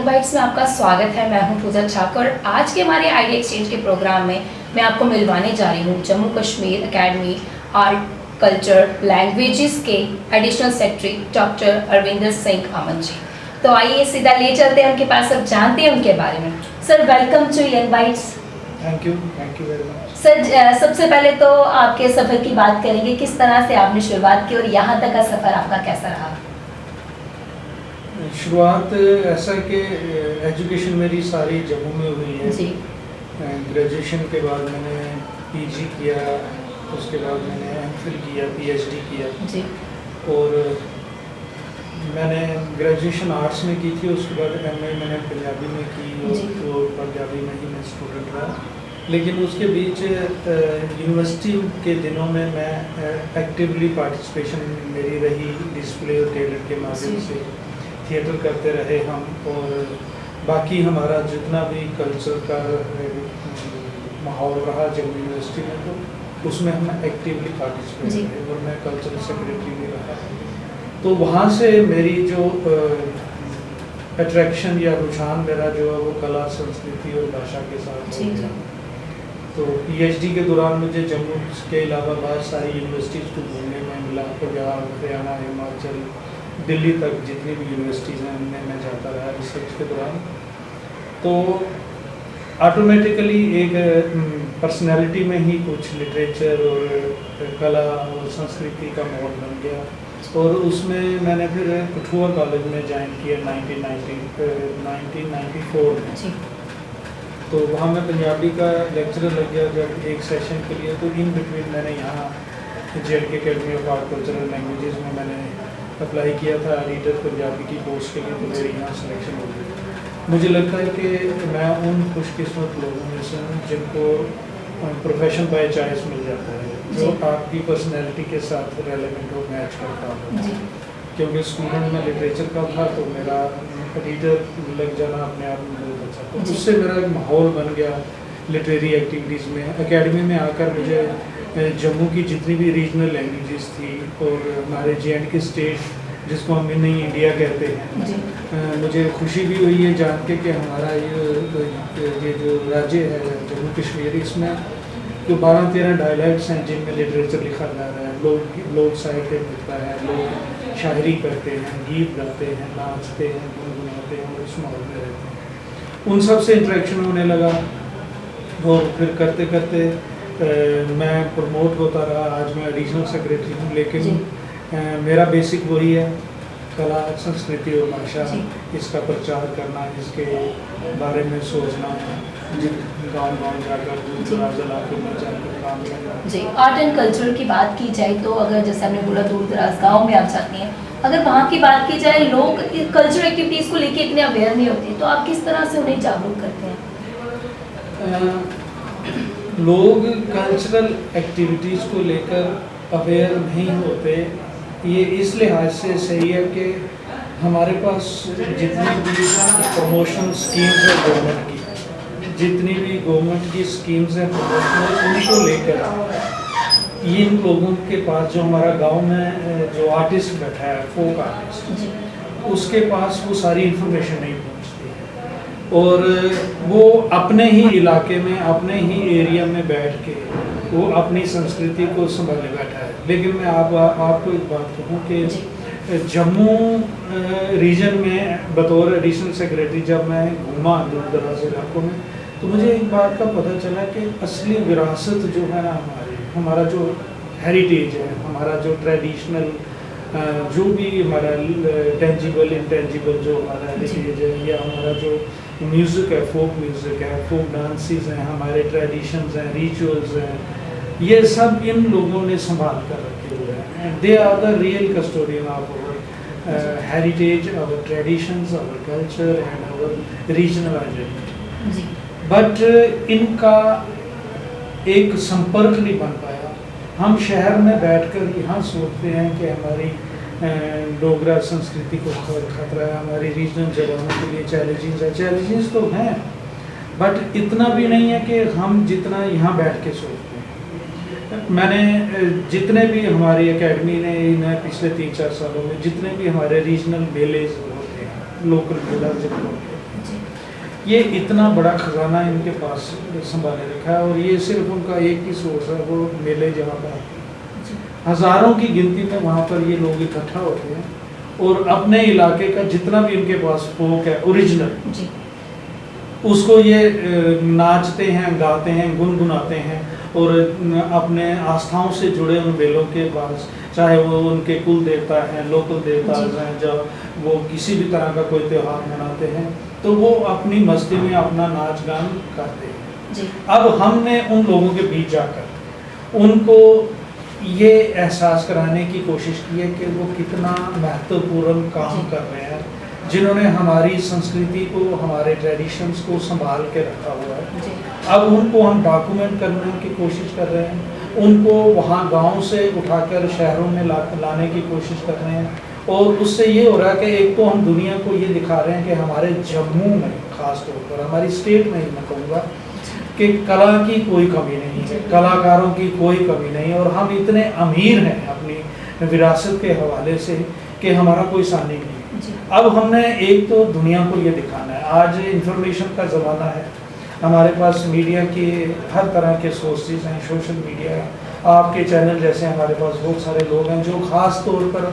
Young bytes में आपका स्वागत है। मैं हूं पूजा ठाकुर। आज के हमारे आइडिया एक्सचेंज के प्रोग्राम में मैं आपको मिलवाने जा रही हूं Jammu Kashmir academy art culture languages के additional secretary doctor Arvinder Singh Aman ji. तो आइए सीधा ले चलते हैं उनके पास, अब जानते हैं उनके बारे में। Sir welcome to Young Bites. Thank you very much. Sir सबसे पहले तो आपके सफ़र की बात करेंगे, किस तरह से आपने शुरुआत की और यहाँ तक का सफ़र आपका कैसा रहा? शुरुआत ऐसा कि एजुकेशन मेरी सारी जम्मू में हुई है जी। ग्रेजुएशन के बाद मैंने पीजी किया, उसके बाद मैंने एमफिल किया, पीएचडी किया जी। और मैंने ग्रेजुएशन आर्ट्स में की थी। उसके बाद एमए मैंने पंजाबी में की और पंजाबी में ही मैं स्टूडेंट रहा। लेकिन उसके बीच यूनिवर्सिटी के दिनों में मैं एक्टिवली पार्टिसिपेशन मेरी रही डिस्प्ले और टैलेंट के माध्यम से। थिएटर करते रहे हम और बाकी हमारा जितना भी कल्चर का माहौल रहा जम्मू यूनिवर्सिटी में, तो उसमें हम एक्टिवली पार्टिसिपेट किए और मैं कल्चरल सेक्रेटरी भी रहा। तो वहाँ से मेरी जो अट्रैक्शन या रुझान मेरा जो है वो कला संस्कृति और भाषा के साथ हो गया। तो पीएचडी के दौरान मुझे जम्मू के अलावा बहुत सारी यूनिवर्सिटीज़ को घूमने में मिला। पंजाब, हरियाणा, हिमाचल, दिल्ली तक जितनी भी यूनिवर्सिटीज़ हैं उनमें मैं जाता रहा रिसर्च के दौरान। तो ऑटोमेटिकली एक पर्सनैलिटी में ही कुछ लिटरेचर और कला और संस्कृति का माहौल बन गया और उसमें मैंने फिर कठुआ कॉलेज में ज्वाइन किया 1994 में। तो वहाँ मैं पंजाबी का लेक्चरर लग गया जब एक सेशन के लिए। तो इन बिटवीन मैंने यहाँ JNK academy of art cultural languages में मैंने अप्लाई किया था एडिटर पंजाबी की पोस्ट के लिए। तो मेरी यहाँ सिलेक्शन हो गई। मुझे लगता है कि मैं उन खुशकिस्मत लोगों में से हूँ जिनको प्रोफेशन बाय चॉइस मिल जाता है, जो आपकी पर्सनैलिटी के साथ रेलेवेंट हो, मैच करता हो। क्योंकि स्टूडेंट में लिटरेचर का था तो मेरा एडिटर लग जाना अपने आप में बहुत अच्छा। तो उससे मेरा एक माहौल बन गया लिटरेरी एक्टिविटीज़ में। एकेडमी में आकर मुझे जम्मू की जितनी भी रीजनल लैंग्वेजेस थी और हमारे JNK स्टेट जिसको हम मिनी इंडिया कहते हैं, मुझे खुशी भी हुई है जान के कि हमारा ये जो राज्य है जम्मू कश्मीर, इसमें जो 12-13 डायलैक्ट्स हैं जिनमें लिटरेचर लिखा जा रहा है, लोग साहित्य मिलता है, लोग शायरी करते हैं, गीत गाते हैं, नाचते हैं, गुनगुनाते हैं और इस माहौल में रहते हैं। उन सब से इंटरेक्शन होने लगा और फिर करते करते मैं प्रमोट होता रहा। आज मैं एडिशनल सेक्रेटरी हूँ, लेकिन मेरा बेसिक वही है, कला संस्कृति और भाषा, इसका प्रचार करना, इसके बारे में सोचना, गाँव जाकर दूर-दराज इलाकों में जाकर काम करना। जी, आर्ट एंड कल्चर की बात की जाए तो अगर जैसे हमने बोला दूर दराज गाँव में आप जाती हैं, अगर वहाँ की बात की जाए लोग कल्चरल एक्टिविटीज़ को लेके इतने अवेयर नहीं होते, तो आप किस तरह से उन्हें जागरूक करते हैं? लोग कल्चरल एक्टिविटीज़ को लेकर अवेयर नहीं होते, ये इस लिहाज से सही है कि हमारे पास जितनी भी प्रमोशन स्कीम्स है गवर्नमेंट की, जितनी भी गवर्नमेंट की स्कीम्स हैं प्रमोशनल, उनको लेकर इन लोगों के पास जो हमारा गांव में जो आर्टिस्ट बैठा है, फोक आर्टिस्ट, उसके पास वो सारी इन्फॉर्मेशन नहीं पहुंचती है और वो अपने ही इलाके में, अपने ही एरिया में बैठ के वो अपनी संस्कृति को संभाले बैठा है। लेकिन मैं आपको एक बात कहूँ कि जम्मू रीजन में बतौर एडिशनल सेक्रेटरी जब मैं घूमा दूर दराज इलाकों में, तो मुझे एक बात का पता चला कि असली विरासत जो है ना हमारा जो हेरिटेज है, हमारा जो ट्रेडिशनल जो भी हमारा टेंजिबल इंटेंजिबल जो हमारा हेरिटेज है, या हमारा जो म्यूज़िक है, फोक म्यूज़िक है, फोक डांसेस हैं, हमारे ट्रेडिशंस हैं, रिचुअल्स हैं, ये सब इन लोगों ने संभाल कर रखे हुए हैं। They are the real custodian of our heritage, our traditions, our culture and our regional identity. But इनका एक संपर्क नहीं बन पाया। हम शहर में बैठकर यहाँ सोचते हैं कि हमारी डोगरा संस्कृति को खतरा है, हमारी रीजनल जगहों के लिए चैलेंजेस है। चैलेंजेस तो हैं बट इतना भी नहीं है कि हम जितना यहाँ बैठ के सोचते हैं। मैंने जितने भी हमारी एकेडमी ने इन पिछले 3-4 सालों में जितने भी हमारे रीजनल मेले होते हैं, लोकल मेला जितने ये इतना बड़ा खजाना इनके पास संभाले रखा है, और ये सिर्फ उनका एक ही सोर्स है, वो मेले जहाँ पर हज़ारों की गिनती में वहाँ पर ये लोग इकट्ठा होते हैं और अपने इलाके का जितना भी इनके पास फोक है ओरिजिनल, उसको ये नाचते हैं, गाते हैं, गुनगुनाते हैं, और अपने आस्थाओं से जुड़े उन मेलों के पास, चाहे वो उनके कुल देवता हैं, लोकल देवता हैं, जब वो किसी भी तरह का कोई त्यौहार मनाते हैं तो वो अपनी मस्ती में अपना नाच गान करते हैं। अब हमने उन लोगों के बीच जाकर उनको ये एहसास कराने की कोशिश की है कि वो कितना महत्वपूर्ण काम कर रहे हैं, जिन्होंने हमारी संस्कृति को, हमारे ट्रेडिशंस को संभाल के रखा हुआ है। अब उनको हम डॉक्यूमेंट करने की कोशिश कर रहे हैं, उनको वहाँ गांव से उठाकर शहरों में लाने की कोशिश कर रहे हैं, और उससे ये हो रहा है कि एक तो हम दुनिया को ये दिखा रहे हैं कि हमारे जम्मू में, ख़ास तौर पर हमारी स्टेट में ही मैं कहूँगा कि कला की कोई कमी नहीं है, कलाकारों की कोई कमी नहीं है, और हम इतने अमीर हैं अपनी विरासत के हवाले से कि हमारा कोई सानी नहीं है। अब हमने एक तो दुनिया को ये दिखाना है, आज इंफॉर्मेशन का ज़माना है, हमारे पास मीडिया के हर तरह के सोर्सेज हैं, सोशल मीडिया है, आपके चैनल जैसे हमारे पास बहुत सारे लोग हैं जो ख़ास तौर पर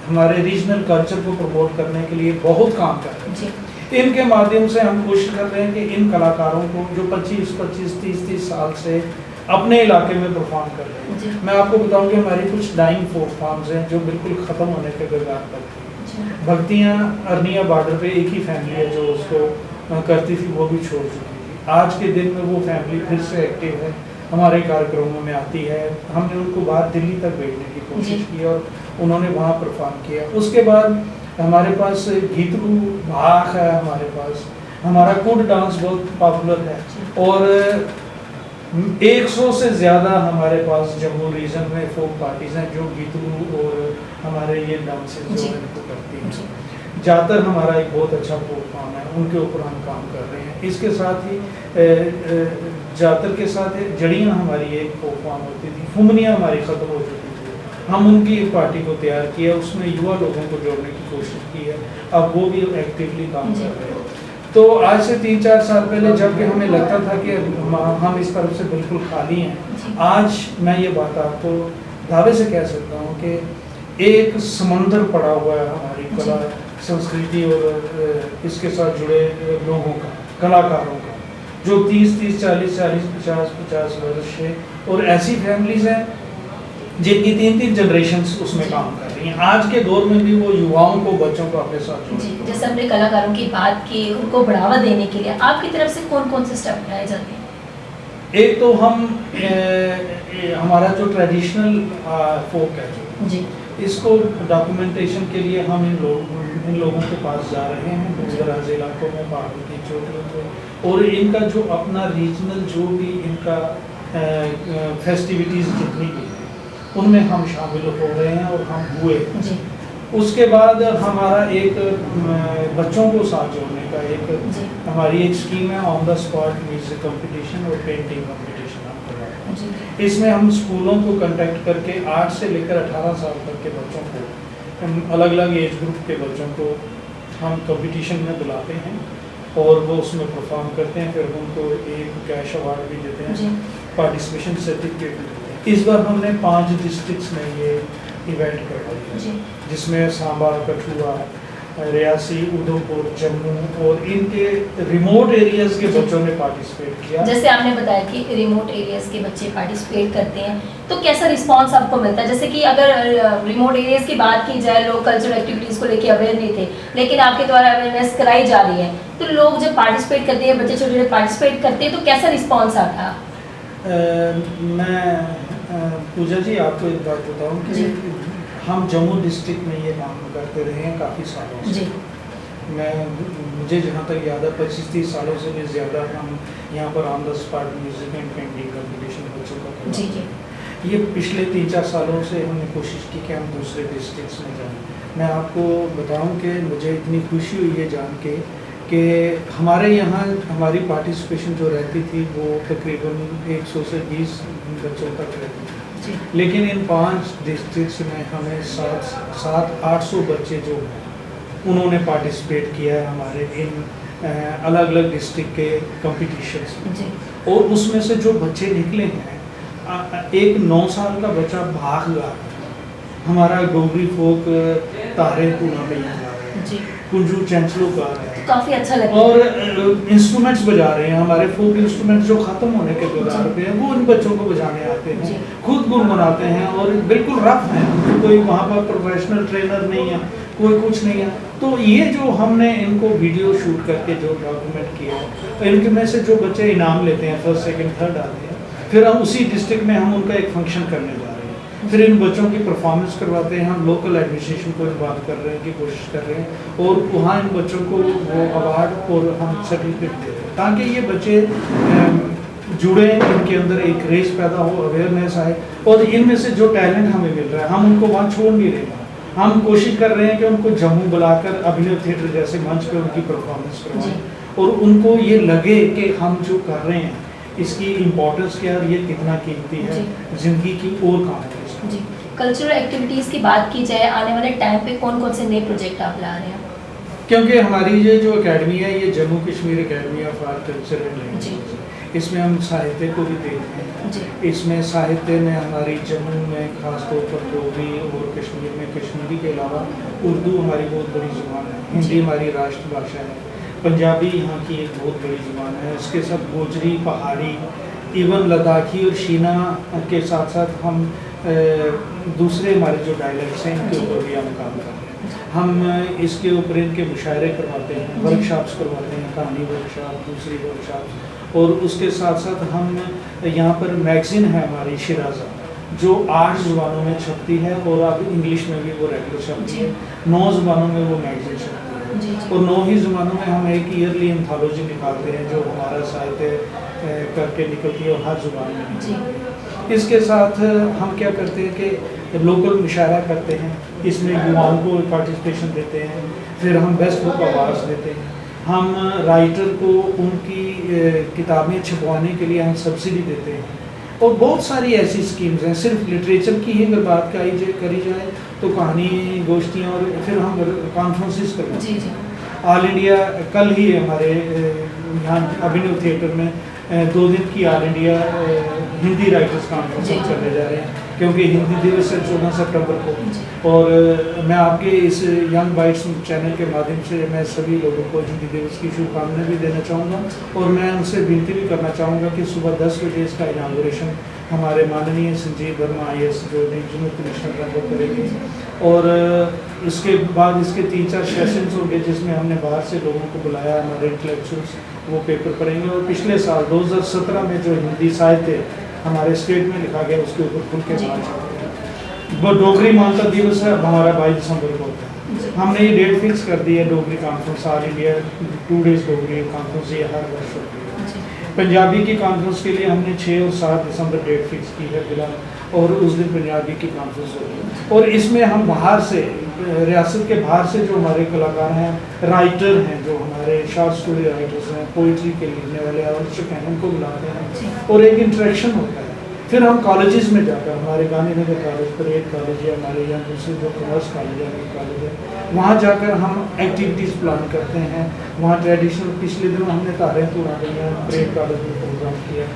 हमारे रीजनल कल्चर को प्रमोट करने के लिए बहुत काम कर रहे हैं। इनके माध्यम से हम कोशिश कर रहे हैं कि इन कलाकारों को जो 25-25, 30-30 साल से अपने इलाके में परफॉर्म कर रहे हैं, मैं आपको बताऊं कि हमारी कुछ डाइंग फोक फॉर्म्स हैं जो बिल्कुल ख़त्म होने के कगार पर थी। भक्तियाँ अरनिया बॉर्डर पे एक ही फैमिली है जो उसको करती थी, वो भी छोड़ चुकी थी। आज के दिन में वो फैमिली फिर से एक्टिव है, हमारे कार्यक्रमों में आती है। हमने उनको बाहर दिल्ली तक भेजने की कोशिश की और उन्होंने वहाँ परफॉर्म किया। उसके बाद हमारे पास गीतरू भाग है, हमारे पास हमारा कुड डांस बहुत पॉपुलर है, और 100 से ज़्यादा हमारे पास जम्मू रीजन में फोक पार्टीज हैं जो गीतरू और हमारे ये डांसेस जो इनको करती हैं। जातर हमारा एक बहुत अच्छा फोक फॉर्म है, उनके ऊपर हम काम कर रहे हैं। इसके साथ ही जातर के साथ जड़ियाँ हमारी एक फोक फॉर्म होती थी, फुमनियाँ हमारी ख़त्म हो चुकी थी, हम उनकी एक पार्टी को तैयार किया, उसमें युवा लोगों को जोड़ने की कोशिश की है, अब वो भी एक्टिवली काम कर रहे हैं। तो आज से 3-4 साल पहले जबकि हमें लगता था कि हम इस तरफ से बिल्कुल खाली हैं, आज मैं ये बात आपको दावे से कह सकता हूँ कि एक समंदर पड़ा हुआ है हमारी कला, संस्कृति और इसके साथ जुड़े लोगों का, कलाकारों का, जो 30-30, 40-40, 50-50 वर्ष है, और ऐसी फैमिलीज़ हैं जिनकी 3-3 जनरेशंस उसमें काम कर रही हैं। आज के दौर में भी वो युवाओं को, बच्चों को अपने साथ जोड़ते हैं। जैसे हमने कलाकारों की बात की, उनको बढ़ावा देने के लिए आपकी तरफ से कौन कौन से स्टेप उठाए जाते हैं? एक तो हम हमारा जो ट्रेडिशनल फोक है जी, इसको डॉक्यूमेंटेशन के लिए हम इन लोगों के पास जा रहे हैं, दूर-दराज इलाकों में, पहाड़ों की चोटियों पे, और इनका जो अपना रीजनल जो भी इनका फेस्टिविटीज़ जितनी भी हैं उनमें हम शामिल हो रहे हैं और हम हुए। उसके बाद हमारा एक बच्चों को साथ जोड़ने का एक हमारी एक स्कीम है, on the spot music competition और पेंटिंग कंपटीशन हम करवाते हैं। इसमें हम स्कूलों को कांटेक्ट करके 8 से लेकर 18 साल तक के बच्चों को, अलग अलग एज ग्रुप के बच्चों को हम कंपटीशन में बुलाते हैं और वो उसमें परफॉर्म करते हैं, फिर उनको एक कैश अवार्ड भी देते हैं, पार्टिसिपेशन सर्टिफिकेट भी देते हैं। इस बार हमने 5 डिस्ट्रिक्ट्स में ये इवेंट करवाई है, जिसमें सांबा, कठुआ, रियासी, उधमपुर, जम्मू और इनके रिमोट एरियाज के बच्चों ने पार्टिसिपेट किया। जैसे आपने बताया कि रिमोट एरियाज के बच्चे पार्टिसिपेट करते हैं, तो कैसा रिस्पांस आपको मिलता है? जैसे कि अगर रिमोट एरियाज की बात की जाए, लोग कल्चरल एक्टिविटीज़ को लेकर अवेयर नहीं थे, लेकिन आपके द्वारा अवेयरनेस कराई जा रही है, तो लोग जब पार्टिसिपेट करते हैं, बच्चे छोटे छोटे पार्टिसिपेट करते हैं, तो कैसा रिस्पॉन्स आता है? मैं पूजा जी आपको एक बात बताऊं कि हम जम्मू डिस्ट्रिक्ट में ये काम करते रहे हैं काफ़ी सालों से। मुझे जहाँ तक याद है 25-30 सालों से भी ज़्यादा हम यहाँ पर on the spot music and painting competition बच्चों का करते हैं। ये पिछले 3-4 सालों से हमने कोशिश की कि हम दूसरे डिस्ट्रिक्ट्स में जाएँ। मैं आपको बताऊँ कि मुझे इतनी खुशी हुई है जान के कि हमारे यहाँ हमारी पार्टिसिपेशन जो रहती थी वो तकरीबन 100 से 20 बच्चों तक रहती थी, लेकिन इन 5 डिस्ट्रिक्ट्स में हमें 700-800 बच्चे जो हैं उन्होंने पार्टिसिपेट किया है हमारे इन अलग अलग डिस्ट्रिक्ट के कॉम्पिटिशन्स में। जी और उसमें से जो बच्चे निकले हैं, एक 9 साल का बच्चा भाग गा हमारा डोगरी फोक तारे पूना पे गा रहे हैं, जी, कुंजू चैंचलो गा रहे हैं काफ़ी अच्छा लगा। और इंस्ट्रूमेंट्स बजा रहे हैं। हमारे फोक इंस्ट्रूमेंट्स जो ख़त्म होने के कगार पे हैं वो इन बच्चों को बजाने आते जी। हैं, खुद गुनगुनाते हैं और बिल्कुल रफ हैं, कोई वहाँ पर प्रोफेशनल ट्रेनर नहीं है, कोई कुछ नहीं है। तो ये जो हमने इनको वीडियो शूट करके जो डॉक्यूमेंट किया है, इनके में से जो बच्चे इनाम लेते हैं, फर्स्ट सेकंड थर्ड आते हैं, फिर हम उसी डिस्ट्रिक्ट में हम उनका एक फंक्शन करने जा रहे हैं। फिर इन बच्चों की परफॉर्मेंस करवाते हैं, हम लोकल एडमिनिस्ट्रेशन को इन्वॉल्व कर रहे हैं की कोशिश कर रहे हैं और वहाँ इन बच्चों को वो अवार्ड और हम सर्टिफिकेट दे रहे हैं ताकि ये बच्चे जुड़े, इनके अंदर एक रेस पैदा हो, अवेयरनेस आए और इनमें से जो टैलेंट हमें मिल रहा है हम उनको वहाँ छोड़ नहीं रहे हैं। हम कोशिश कर रहे हैं कि उनको जम्मू बुलाकर अभिनव थिएटर जैसे मंच पे उनकी परफॉर्मेंस करवाएं और उनको ये लगे कि हम जो कर रहे हैं इसकी इम्पोर्टेंस क्या है और ये कितना कीमती है ज़िंदगी की और काम है। जी, कल्चरल एक्टिविटीज़ की बात की जाए, आने वाले टाइम पे कौन कौन से नए प्रोजेक्ट आप ला रहे हैं? क्योंकि हमारी ये जो एकेडमी है ये Jammu Kashmir academy of art culture and language, इसमें हम साहित्य को भी देखते हैं। जी इसमें साहित्य में हमारी जम्मू में ख़ास तौर पर डोगरी और कश्मीर में कश्मीरी के अलावा उर्दू हमारी बहुत बड़ी ज़ुबान है, हिंदी हमारी राष्ट्रभाषा है, पंजाबी यहाँ की एक बहुत बड़ी ज़ुबान है, इसके साथ गोजरी, पहाड़ी, इवन लद्दाखी और शीना के साथ साथ हम दूसरे हमारे जो डायलेक्ट्स हैं इनके ऊपर भी हम काम कर रहे हैं। हम इसके ऊपर इनके मुशायरे करवाते हैं, वर्कशॉप्स करवाते हैं, कहानी वर्कशॉप, दूसरी वर्कशॉप और उसके साथ साथ हम यहाँ पर मैगज़ीन है हमारी शिराज़ा जो 8 ज़ुबानों में छपती है और अब इंग्लिश में भी वो रेगुलर छपती है, 9 ज़ुबानों में वो मैगज़ीन छपती है और 9 ही ज़ुबानों में हम एक ईयरली एंथोलॉजी निकालते हैं जो हमारा साहित्य करके निकलती है और हर ज़ुबान में निकलती है। इसके साथ हम क्या करते हैं कि लोकल मुशायरा करते हैं, इसमें युवाओं को पार्टिसिपेशन देते हैं, फिर हम बेस्ट बुक अवार्ड्स देते हैं, हम राइटर को उनकी किताबें छपवाने के लिए हम सब्सिडी देते हैं और बहुत सारी ऐसी स्कीम्स हैं। सिर्फ लिटरेचर की ही अगर बात करी जाए तो कहानी गोष्ठियाँ और फिर हम कॉन्फ्रेंसेस करते हैं। ऑल इंडिया कल ही हमारे यहाँ अभिनव थिएटर में 2 दिन की all India Hindi writers conference चलने जा रहे हैं क्योंकि हिंदी दिवस है 14 सितंबर को और मैं आपके इस यंग बाइट्स चैनल के माध्यम से मैं सभी लोगों को हिंदी दिवस की शुभकामनाएं भी देना चाहूँगा और मैं उनसे विनती भी करना चाहूँगा कि सुबह 10 बजे इसका इनागुरेशन हमारे माननीय संजीव वर्मा IAS जो डिविजनल कमिश्नर हैं वो करेंगे और इसके बाद इसके 3-4 सेशंस होंगे जिसमें हमने बाहर से लोगों को बुलाया, हमारे इंटेलेक्चुअल्स वो पेपर पढ़ेंगे और पिछले साल 2017 में जो हिंदी साहित्य हमारे स्टेट में लिखा गया उसके ऊपर खुल के बात। वो डोगरी मानता दिवस है, अब हमारा 22 दिसंबर को होता है। हमने ये डेट फिक्स कर दी है Dogri conference, all India 2 days Dogri conference ये हर वर्ष होती है। पंजाबी की कॉन्फ्रेंस के लिए हमने 6 और 7 दिसंबर डेट फिक्स की है फिलहाल और उस दिन पंजाबी की कॉन्फ्रेंस होगी और इसमें हम बाहर से रियासत के बाहर से जो हमारे कलाकार हैं, राइटर हैं, जो हमारे शॉर्ट स्टोरी राइटर्स हैं, पोइट्री के लिखने वाले आवश्यक हैं, उनको बुलाते हैं और एक इंटरेक्शन होता है। फिर हम कॉलेजेस में जाकर हमारे गांधीनगर कॉलेज, परेड कॉलेज है हमारे यहाँ दूसरे जो कॉमर्स कॉलेज है कॉलेज है वहाँ जाकर हम एक्टिविटीज़ प्लान करते हैं। वहाँ ट्रेडिशनल पिछले दिनों हमने तारें तोड़ा हैं, परेड कॉलेज में प्रोग्राम किया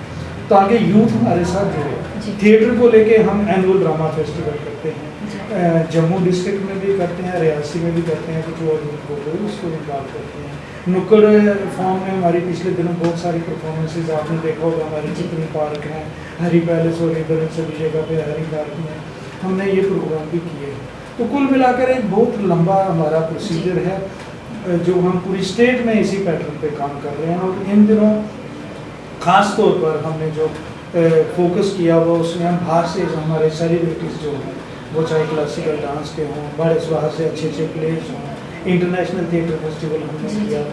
ताकि यूथ हमारे साथ जुड़े। थिएटर को लेके हम एनुअल ड्रामा फेस्टिवल करते हैं, जम्मू डिस्ट्रिक्ट में भी करते हैं, रियासी में भी करते हैं, कुछ और उसको निकाल करते हैं। नुक्कड़ फॉर्म में हमारी पिछले दिनों बहुत सारी परफॉर्मेंसेज आपने देखा होगा, हमारी जितनी पार्क हैं, हरी पैलेस और इधर सभी जगह पे हरी पार्क में हमने ये प्रोग्राम भी किए। तो कुल मिलाकर एक बहुत लंबा हमारा प्रोसीजर है जो हम पूरी स्टेट में इसी पैटर्न पे काम कर रहे हैं और इन दिनों ख़ास तौर पर हमने जो फोकस किया हुआ उसमें हम बाहर से हमारे सेलिब्रिटीज़ जो हैं वो चाहे क्लासिकल डांस के हों, बड़े बाहर से अच्छे अच्छे प्लेयर्स हों, इंटरनेशनल थिएटर फेस्टिवल हमने किया,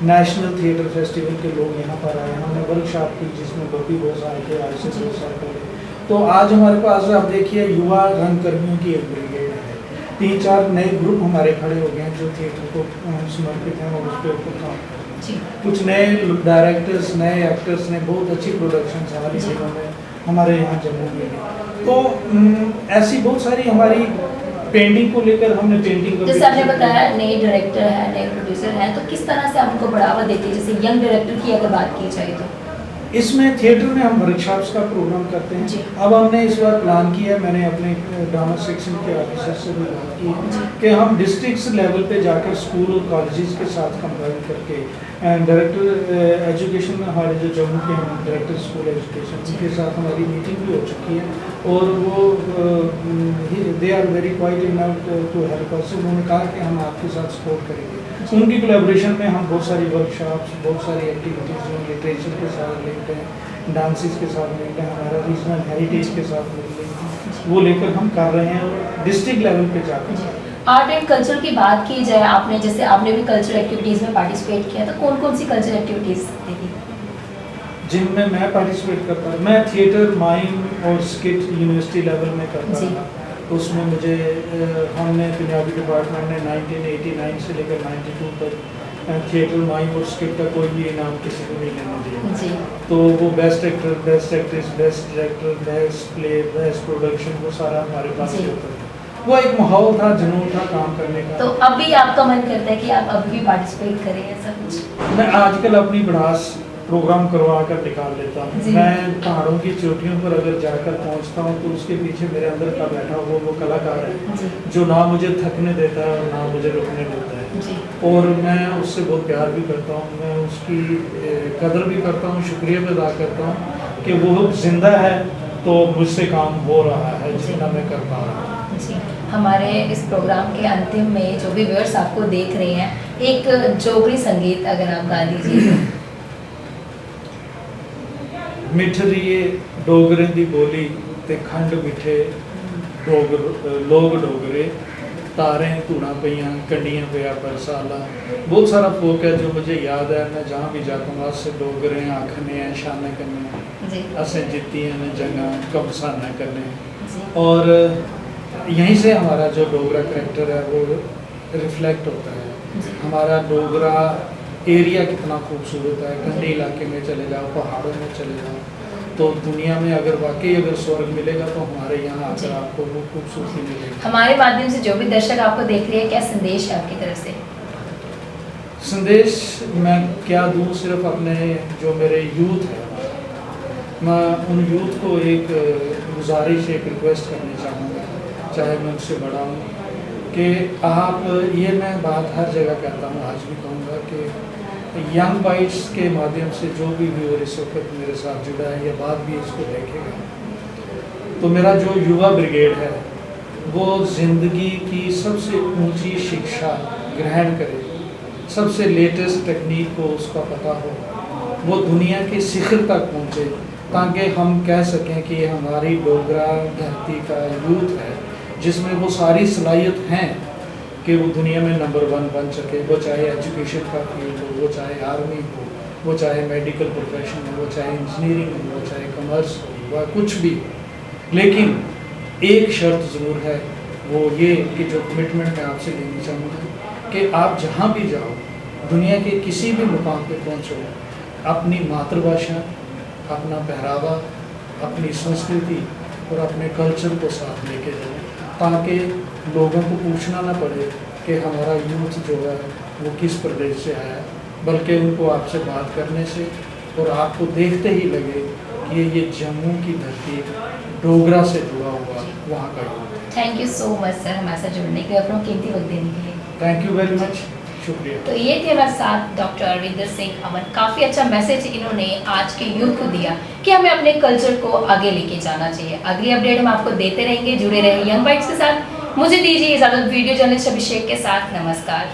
नेशनल थिएटर फेस्टिवल के लोग यहाँ पर आए, हमने वर्कशॉप की जिसमें बपी बोस आए थे, आज से 2 साल पहले। तो आज हमारे पास आप देखिए युवा रंगकर्मियों की एक ब्रिगेड है, 3-4 नए ग्रुप हमारे खड़े हो गए हैं जो थिएटर को समर्पित हैं और उस पर ऊपर काम कर रहे हैं। कुछ नए डायरेक्टर्स, नए एक्टर्स ने बहुत अच्छी प्रोडक्शन हमारी जिलों में हमारे यहाँ जम्मू में। तो ऐसी बहुत सारी हमारी पेंटिंग को लेकर हमने पेंटिंग को जैसे आपने बताया नए डायरेक्टर है, नए प्रोड्यूसर हैं, तो किस तरह से आप उनको बढ़ावा देते हैं? जैसे यंग डायरेक्टर की अगर बात की जाए तो इसमें थिएटर में हम वर्कशॉप्स का प्रोग्राम करते जी। हैं। अब हमने इस बार प्लान किया, मैंने अपने ड्रामा सेक्शन के ऑफिसर से भी बात की है कि हम डिस्ट्रिक्ट लेवल पे जाकर स्कूल और कॉलेजेस के साथ कंबाइन करके डायरेक्टर एजुकेशन में हमारे जो जम्मू के हम डायरेक्टर स्कूल एजुकेशन उनके साथ हमारी मीटिंग भी हो चुकी है और वो they are very quite enough to help us. उन्होंने कहा कि हम आपके साथ सपोर्ट करेंगे। उनकी कोलैबोरेशन में हम बहुत सारी वर्कशॉप्स, बहुत सारी एक्टिविटीज़ जो लिटरेचर के साथ लिंक है, डांसेस के साथ लिंक है, हमारा रीजनल हेरिटेज के साथ लिंक है, वो लेकर हम कर रहे हैं और डिस्ट्रिक्ट लेवल पे जाकर। आर्ट एंड कल्चर की बात की जाए, आपने जैसे आपने भी कल्चरल एक्टिविटीज़ में पार्टिसिपेट किया, तो कौन कौन सी कल्चरल एक्टिविटीज़ देखी जिनमें मैं पार्टिसिपेट करता, मैं थिएटर, माइम और स्किट यूनिवर्सिटी लेवल में करता जी। था। उसमें मुझे हमने पंजाबी डिपार्टमेंट ने 1989 से लेकर 92 तक थिएटर, माइम और स्किट का कोई भी इनाम किसी को नहीं लेने दिया। जी। तो वो best actor, best actress, best director, best play, best production, वो सारा हमारे पास ही जी। होता था। वो एक माहौल था, जुनून था काम करने का। तो अभी आपका मन करता है कि आप अभी भी पार्टिसिपेट करें ऐसा कुछ? मैं आजकल अपनी भड़ास प्रोग्राम करवा कर निकाल लेता हूँ। जी। मैं पहाड़ों की चोटियों पर अगर जाकर पहुँचता हूँ तो उसके पीछे मेरे अंदर का बैठा हुआ वो कलाकार है जी। जो ना मुझे थकने देता है और ना मुझे रुकने देता है। जी। और मैं उससे बहुत प्यार भी करता हूँ, मैं उसकी कदर भी करता हूँ, शुक्रिया भी अदा करता हूँ कि वो जिंदा है तो मुझसे काम हो रहा है जितना मैं कर पा रहा हूँ। जी। हमारे इस प्रोग्राम के अंतिम में जो भी व्यूअर्स आपको देख रहे हैं, एक जोगरी संगीत अगर आप गा दीजिए। मिठरिए डोगरे दी बोली ते खंड मिठे लोग डोगरे तारे धूना पईयां कंडियां पिया बरसाला। बहुत सारा फोक है जो मुझे याद है। मैं जहाँ भी जाता हूँ अस डोगरे आखने हैं शाने करने, जी। असें जित्तियां ने जंगा कमसाना करने। जी। और यहीं से हमारा जो डोगरा करेक्टर है वो रिफ्लेक्ट होता है। जी। हमारा डोगरा एरिया कितना खूबसूरत है। कंडी इलाके में चले जाओ, पहाड़ों में चले जाओ, तो दुनिया में अगर वाकई अगर स्वर्ग मिलेगा तो हमारे यहाँ आकर आपको वो खूबसूरती मिलेगी। हमारे माध्यम से जो भी दर्शक आपको देख रहे हैं, क्या संदेश है आपकी तरफ से? संदेश मैं क्या दूँ, सिर्फ अपने जो मेरे यूथ है, मैं उन यूथ को एक गुजारिश, एक रिक्वेस्ट करनी चाहूँगा, चाहे मैं उनसे बड़ा हूँ, कि आप ये मैं बात हर जगह कहता हूँ, आज भी कहूँगा कि यंग बाइट्स के माध्यम से जो भी व्यूअर इस वक्त मेरे साथ जुड़ा है या बाद भी इसको देखेगा, तो मेरा जो युवा ब्रिगेड है वो ज़िंदगी की सबसे ऊंची शिक्षा ग्रहण करे, सबसे लेटेस्ट टेक्निक को उसका पता हो, वो दुनिया के शिखर तक पहुँचे, ताकि हम कह सकें कि हमारी डोगरा धरती का यूथ है जिसमें वो सारी सलाहियत हैं कि वो दुनिया में नंबर 1 बन सके। वो चाहे एजुकेशन का फील्ड हो, वो चाहे आर्मी हो, वो चाहे मेडिकल प्रोफेशन हो, वो चाहे इंजीनियरिंग हो, वो चाहे कमर्स हो, वह कुछ भी। लेकिन एक शर्त ज़रूर है, वो ये कि जो कमिटमेंट मैं आपसे लेनी चाहूँगा कि आप जहाँ भी जाओ, दुनिया के किसी भी मुकाम पे पहुँचो, अपनी मातृभाषा, अपना पहरावा, अपनी संस्कृति और अपने कल्चर को साथ लेके जाओ, ताकि लोगों को पूछना ना पड़े कि हमारा यूथ जो है वो किस प्रदेश से आया, बल्कि उनको आपसे बात करने से और आपको देखते ही लगे कि ये जम्मू की धरती डोगरा से जुड़ा हुआ वहाँ का youth. Thank you so much sir हमारे साथ जुड़ने के लिए, अपना कीमती वक्त देने के लिए। थैंक यू वेरी मच, शुक्रिया। तो ये थे हमारे साथ डॉक्टर अरविंदर सिंह अमन। काफ़ी अच्छा मैसेज इन्होंने आज के यूथ को दिया कि हमें अपने कल्चर को आगे लेके जाना चाहिए। अगली अपडेट हम आपको देते रहेंगे, जुड़े रहे यंग बाइट्स के साथ। मुझे दीजिए इजाज़त, वीडियो जर्नलिस्ट अभिषेक के साथ। नमस्कार।